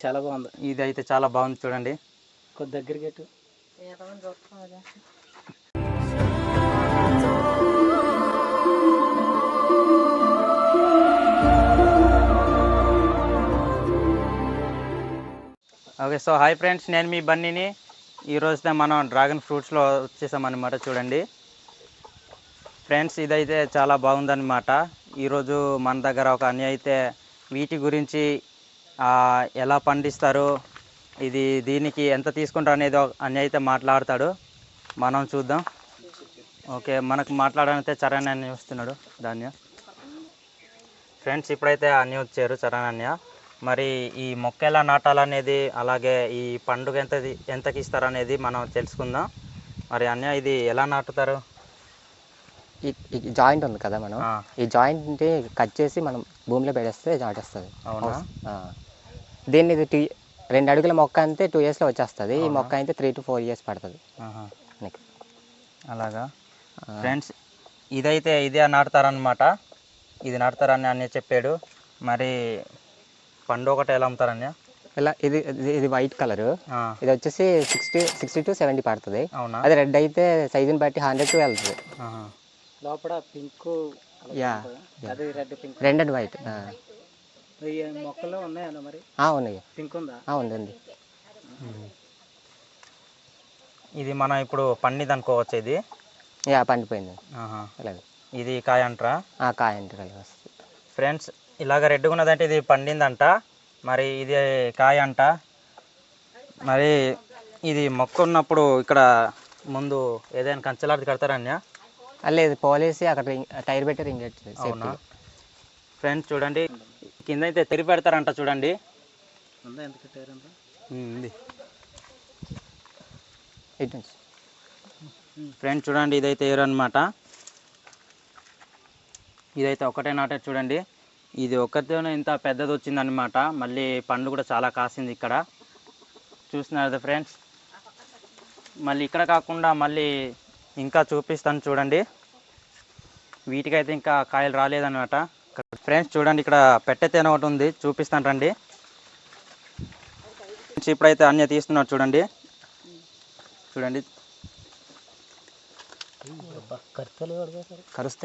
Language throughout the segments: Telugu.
చాలా బాగుంది. ఇది అయితే చాలా బాగుంది చూడండి. కొద్ది దగ్గరికి ఎటు ఓకే, సో హాయ్ ఫ్రెండ్స్, నేను మీ బన్నీని. ఈరోజు మనం డ్రాగన్ ఫ్రూట్స్లో వచ్చేసామన్నమాట. చూడండి ఫ్రెండ్స్, ఇదైతే చాలా బాగుందన్నమాట. ఈరోజు మన దగ్గర ఒక అన్ని అయితే వీటి గురించి ఎలా పండిస్తారు, దీనికి ఎంత తీసుకుంటారు అనేది అన్ని అయితే మాట్లాడతాడు. మనం చూద్దాం. ఓకే, మనకు మాట్లాడడానికి చరణ్ అన్ని వస్తున్నాడు. ధాన్య ఫ్రెండ్స్, ఇప్పుడైతే అన్నీ వచ్చారు, చరణ్ అన్య. మరి ఈ మొక్క ఎలా నాటాలనేది, అలాగే ఈ పండుగ ఎంతకి ఇస్తారు అనేది మనం తెలుసుకుందాం. మరి అన్య, ఇది ఎలా నాటుతారు? ఈ జాయింట్ ఉంది కదా, మనం ఈ జాయింట్ కట్ చేసి మనం భూమిలో పెడేస్తే నాటేస్తుంది. అవునా? దీన్ని 2 అడుగుల మొక్క అంతే 2 yearsలో వచ్చేస్తుంది. ఈ మొక్క అయితే 3 to 4 years పడుతుంది. అలాగా ఫ్రెండ్స్, ఇదే నాటుతారనమాట. ఇది నాటుతారని అన్నీ చెప్పాడు. మరి పండు ఒకటి ఎలా అమ్ముతారన్న? ఇలా ఇది వైట్ కలర్, ఇది వచ్చేసి 60 to 70 పడుతుంది. అవునా? అది రెడ్ అయితే సైజుని బట్టి 100 to వెళ్తుంది. లోపల పింక్, రెడ్ అండ్ వైట్ మొక్కలు ఉన్నాయన్న. మరి ఉన్నాయి, పింక్ ఉందా? ఉందండి. ఇది మనం ఇప్పుడు పండిది అనుకోవచ్చు. ఇది పండిపోయింది. ఇది కాయ అంటారా? కాయ అంటే వస్తుంది. ఫ్రెండ్స్, ఇలాగ రెడ్గా ఉన్నదంటే ఇది పండిందంట. మరి ఇది కాయ అంట. మరి ఇది మొక్క ఉన్నప్పుడు ఇక్కడ ముందు ఏదైనా కంచెలాంటిది కడతారన్నా? లేదు, పోలేసి అక్కడ టైర్ పెట్టి రింగ్. అవునా? ఫ్రెండ్స్ చూడండి, కింద అయితే తెరి పెడతారంట. చూడండి ఫ్రెండ్స్, చూడండి ఇదైతే ఎయిర్ అనమాట. ఇదైతే ఒకటే నాటే. చూడండి, ఇది ఒక్కతోనే ఇంత పెద్దది వచ్చిందనమాట. మళ్ళీ పండు కూడా చాలా కాసింది ఇక్కడ. చూస్తున్నారు కదా ఫ్రెండ్స్. మళ్ళీ ఇక్కడ కాకుండా మళ్ళీ ఇంకా చూపిస్తాను చూడండి. వీటికైతే ఇంకా కాయలు రాలేదన్నమాట. ఫ్రెండ్స్ చూడండి, ఇక్కడ పెట్టెతేనె ఒకటి ఉంది, చూపిస్తాను రండి. ఇప్పుడైతే అన్నీ తీస్తున్నారు చూడండి.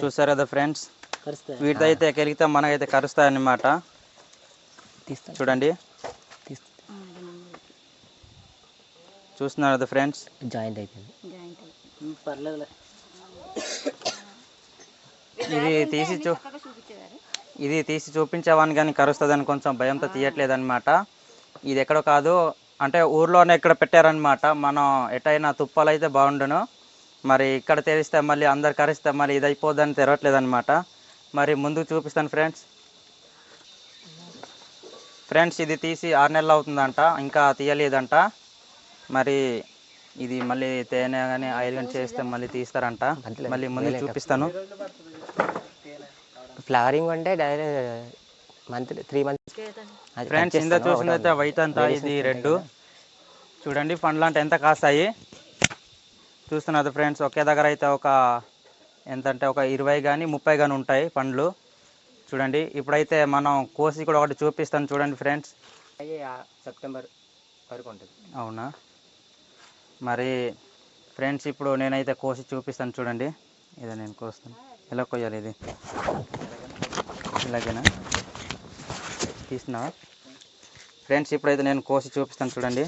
చూసారు కదా ఫ్రెండ్స్, వీటితో అయితే కెలిగితే మనకైతే కరుస్తాయి అన్నమాట. చూడండి, చూస్తున్నారు కదా ఫ్రెండ్స్. జాయింట్ అయిపోయింది. ఇది తీసి చూపించేవాడిని కానీ కరుస్తుందని కొంచెం భయంతో తీయట్లేదు అనమాట. ఇది ఎక్కడో కాదు, అంటే ఊర్లోనే ఇక్కడ పెట్టారనమాట. మనం ఎటైనా తుప్పాలు అయితే బాగుండును. మరి ఇక్కడ తెరిస్తే మళ్ళీ అందరు కరిస్తే మళ్ళీ ఇది అయిపోద్దని తెరవట్లేదు అనమాట. మరి ముందుకు చూపిస్తాను ఫ్రెండ్స్. ఇది తీసి 6 నెలలు అవుతుందంట, ఇంకా తీయలేదంట. మరి ఇది మళ్ళీ తేనె కానీ ఆయిల్ కానీ చేస్తే మళ్ళీ తీస్తారంట. మళ్ళీ ముందు చూపిస్తాను. ఫ్లవరింగ్ అంటే డైరెక్ట్ 3 months. ఫ్రెండ్స్, ఇంత చూసిందైతే వైట్ అంతా, ఇది రెడ్. చూడండి పండ్లు అంటే ఎంత కాస్తాయి చూస్తున్నారు ఫ్రెండ్స్. ఒకే దగ్గర అయితే ఒక ఎంతంటే ఒక 20 కానీ 30 కానీ ఉంటాయి పండ్లు. చూడండి, ఇప్పుడైతే మనం కోసి కూడా ఒకటి చూపిస్తాను చూడండి ఫ్రెండ్స్. సెప్టెంబర్ వరకు ఉంటుంది. అవునా? మరి ఫ్రెండ్స్, ఇప్పుడు నేనైతే కోసి చూపిస్తాను చూడండి. ఇదే నేను కోస్తాను. ఎలా కొయ్యాలి? ఇది ఇలాగేనా తీసినా? ఫ్రెండ్స్, ఇప్పుడైతే నేను కోసి చూపిస్తాను చూడండి.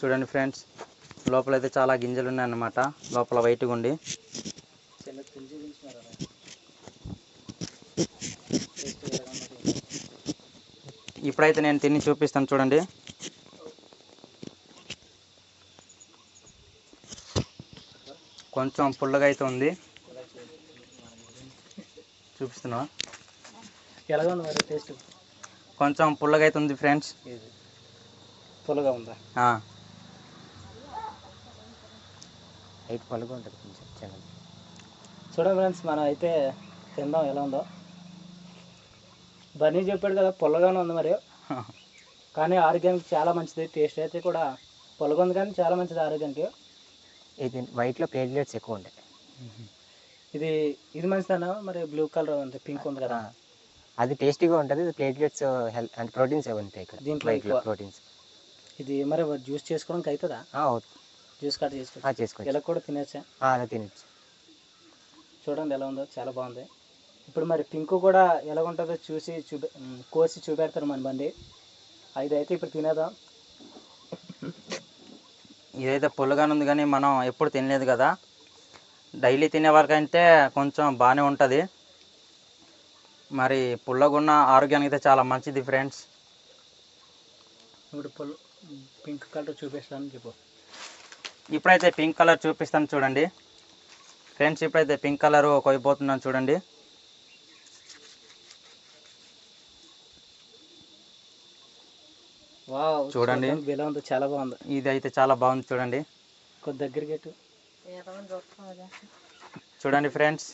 చూడండి ఫ్రెండ్స్, లోపలైతే చాలా గింజలు ఉన్నాయన్నమాట. లోపల వైట్గా ఉండి. ఇప్పుడైతే నేను తిని చూపిస్తాను చూడండి. కొంచెం పుల్లగా అయితే ఉంది. చూపిస్తున్నా? ఎలాగ ఉంది మరి టేస్ట్? కొంచెం పుల్లగా అయితే ఉంది ఫ్రెండ్స్. పుల్లగా ఉందా? పుల్లగా ఉంటుంది కొంచెం. చూడండి ఫ్రెండ్స్, మనం అయితే తిందాం ఎలా ఉందో. బన్నీ చెప్పాడు కదా పుల్లగానే ఉంది మరి, కానీ ఆరోగ్యానికి చాలా మంచిది. టేస్ట్ అయితే కూడా పుల్లగా ఉంది కానీ చాలా మంచిది ఆరోగ్యానికి. ఇది వైట్లో ప్లేట్లెట్స్ ఎక్కువ ఉంటాయి. ఇది మంచిదన్నా? మరి బ్లూ కలర్ అంటే పింక్ ఉంది కదా, అది టేస్టీగా ఉంటుంది. ప్లేట్లెట్స్ హెల్త్ అంటే ప్రోటీన్స్ ఏమి ఉంటాయి ఇక్కడ దీంట్లో ఎక్కువ. ప్రోటీన్స్. ఇది మరి జ్యూస్ చేసుకోవడానికి అవుతుందా? జ్యూస్ కట్ చేసుకోవచ్చు. చేసుకోవచ్చు. ఇలా కూడా తినేచ్చా? అలా తినచ్చు. చూడండి ఎలా ఉందో, చాలా బాగుంది. ఇప్పుడు మరి పింక్ కూడా ఎలా ఉంటుందో చూసి కోసి చూపెడతారు మన బండి. అయితే ఇప్పుడు తినేద్దాం. ఇదైతే పుల్లగానే ఉంది కానీ మనం ఎప్పుడు తినలేదు కదా. డైలీ తినే వరకైతే కొంచెం బాగానే ఉంటుంది. మరి పుల్లగున్న ఆరోగ్యానికి అయితే చాలా మంచిది ఫ్రెండ్స్. ఇప్పుడు పింక్ కలర్ చూపిస్తాను చెప్పు. ఇప్పుడైతే పింక్ కలర్ చూపిస్తాను చూడండి ఫ్రెండ్స్. ఇప్పుడైతే పింక్ కలర్ కొయ్యిపోతున్నాను చూడండి. వావ్, చూడండి ఎలా ఉందో, చాలా బాగుంది. ఇది అయితే చాలా బాగుంది చూడండి. కొద్ది దగ్గరికి ఎట్టు చూడండి ఫ్రెండ్స్.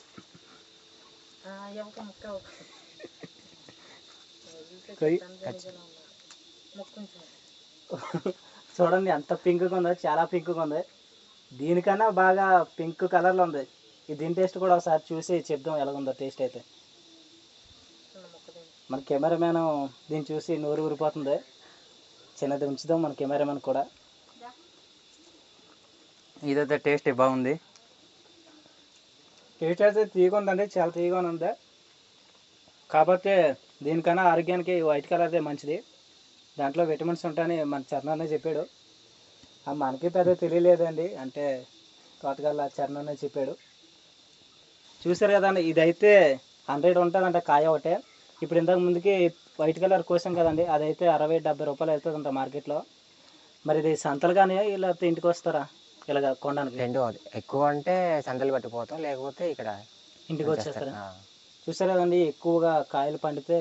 చూడండి ఎంత పింక్గా ఉందో, చాలా పింక్గా ఉంది. దీనికన్నా బాగా పింక్ కలర్లో ఉంది. దీని టేస్ట్ కూడా ఒకసారి చూసి చెప్దాం ఎలా ఉందో టేస్ట్ అయితే. మన కెమెరామ్యాన్ దీన్ని చూసి నోరు ఊరిపోతుంది. చిన్నది ఉంచుదాం మన కెమెరామెన్ కూడా. ఇదైతే టేస్ట్ బాగుంది. టేస్ట్ అయితే తీగ ఉందండి, చాలా తీగగా ఉంది. కాకపోతే దీనికన్నా ఆరోగ్యానికి వైట్ కలర్దే మంచిది. దాంట్లో విటమిన్స్ ఉంటాయని మన చరణ్ చెప్పాడు. మనకి పెద్ద తెలియలేదండి, అంటే తోటగల్ల చరణ్ చెప్పాడు. చూసారు కదండి, ఇదైతే 100 ఉంటుందంట కాయ ఒకటే. ఇప్పుడు ఇంతకు ముందుకి వైట్ కలర్ కోసాం కదండి, అదైతే 60-70 రూపాయలు వెళ్తుందంట మార్కెట్లో. మరి ఇది సంతలు కానీ లేకపోతే ఇంటికి వస్తారా ఇలాగ కొనడానికి? రెండు ఎక్కువ అంటే సంతలు పట్టుకుపోతాం, లేకపోతే ఇక్కడ ఇంటికి వచ్చేస్తారా? చూసారు కదండి, ఎక్కువగా కాయలు పండితే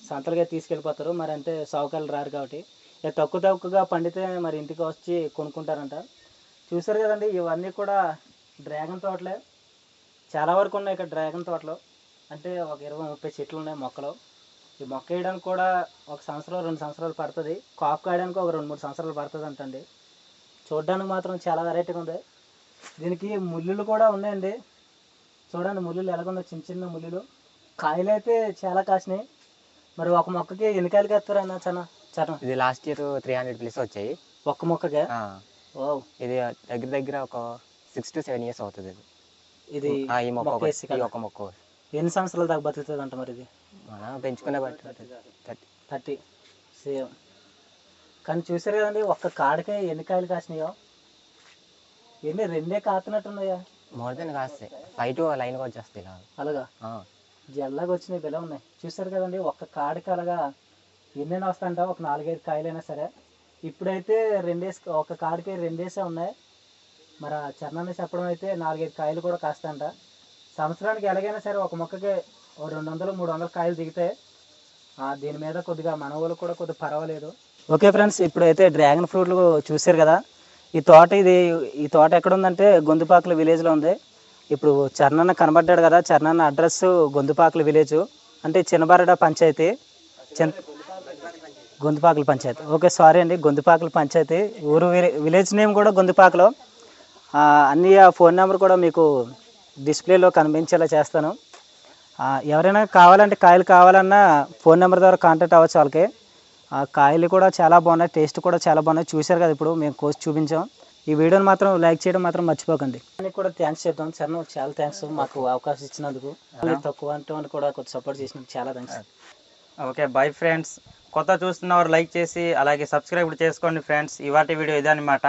సంతలుగా తీసుకెళ్ళిపోతారు. మరి అంటే సౌకర్యాలు రారు కాబట్టి తక్కువగా పండితే మరి ఇంటికి వచ్చి కొనుక్కుంటారంట. చూసారు కదండి, ఇవన్నీ కూడా డ్రాగన్ తోటలే. చాలా వరకు ఉన్నాయి ఇక్కడ డ్రాగన్ తోటలో. అంటే ఒక 20-30 చెట్లు ఉన్నాయి మొక్కలు. ఈ మొక్క వేయడానికి కూడా 1 సంవత్సరం 2 సంవత్సరాలు పడుతుంది. కాపు కాయడానికి ఒక 2-3 సంవత్సరాలు పడుతుంది అంటండి. చూడడానికి మాత్రం చాలా వెరైటీగా ఉంది. దీనికి ముళ్ళులు కూడా ఉన్నాయండి. చూడండి ముళ్ళులు ఎలాగుందో, చిన్న చిన్న ముళ్ళులు. కాయలు అయితే చాలా కాసినాయి. మరి ఒక మొక్కకి ఎన్ని కాయలు వేస్తారన్న చరణ్? ఇది లాస్ట్ ఇయర్ 300 ప్లస్ వచ్చాయి ఒక్క మొక్కగా. ఇది దగ్గర దగ్గర ఒక 6 to 7 years అవుతుంది. ఇది ఈ మొక్క మొక్క ఎన్ని సంవత్సరాల దాకా బతుకుతుంది అంట? మరి ఇది మనం పెంచుకునే బట్టి 30 సేమ్. కానీ చూసారు కదండి, ఒక్క కాడకే ఎన్ని కాయలు కాసినాయో. ఎన్ని 2 కాస్తున్నట్టున్నాయా? మోర్ దెన్ కాస్తాయి. 5 to లైన్గా వచ్చేస్తాయి అలాగా జల్లాగా వచ్చినాయి, బెల ఉన్నాయి. చూసారు కదండి, ఒక్క కాడకి అలాగా ఎన్నైనా వస్తాయంట, ఒక 4-5 కాయలైనా సరే. ఇప్పుడైతే ఒక కాడికి 2 ఉన్నాయి. మరి ఆ చరణాన్ని చెప్పడం అయితే 4-5 కాయలు కూడా కాస్తాయంట. సంవత్సరానికి ఎలాగైనా సరే ఒక మొక్కకి 200-300 కాయలు దిగితే దీని మీద కొద్దిగా మన వాళ్ళు కూడా కొద్దిగా పర్వాలేదు. ఓకే ఫ్రెండ్స్, ఇప్పుడైతే డ్రాగన్ ఫ్రూట్లు చూసారు కదా. ఈ తోట ఎక్కడ ఉందంటే గొంతుపాకుల విలేజ్లో ఉంది. ఇప్పుడు చరణన్న కనబడ్డాడు కదా, చరణన్న అడ్రస్ గొంతుపాకుల విలేజ్, అంటే చిన్నబారడ పంచాయతీ, గొంతుపాకుల పంచాయతీ. ఓకే, సారీ అండి, గొంతుపాకుల పంచాయతీ. ఊరు విలేజ్ నేమ్ కూడా గొంతుపాకులో. అన్ని ఫోన్ నెంబర్ కూడా మీకు డిస్ప్లేలో కనిపించేలా చేస్తాను. ఎవరైనా కావాలంటే కాయలు కావాలన్నా ఫోన్ నెంబర్ ద్వారా కాంటాక్ట్ అవ్వచ్చు వాళ్ళకి. కాయలు కూడా చాలా బాగున్నాయి, టేస్ట్ కూడా చాలా బాగున్నాయి. చూశారు కదా, ఇప్పుడు మేము కోసి చూపించాం. ఈ వీడియోని మాత్రం లైక్ చేయడం మాత్రం మర్చిపోకండి. కూడా థ్యాంక్స్ చెప్తాం సార్, చాలా థ్యాంక్స్ మాకు అవకాశం ఇచ్చినందుకు. తక్కువ అంటే కూడా కొంచెం సపోర్ట్ చేసినందుకు చాలా థ్యాంక్స్. Okay, bye friends. కొత్త చూస్తున్నవారు లైక్ చేసి అలాగే సబ్స్క్రైబ్ చేసుకోండి ఫ్రెండ్స్. ఇవాటి వీడియో ఇదే అనమాట.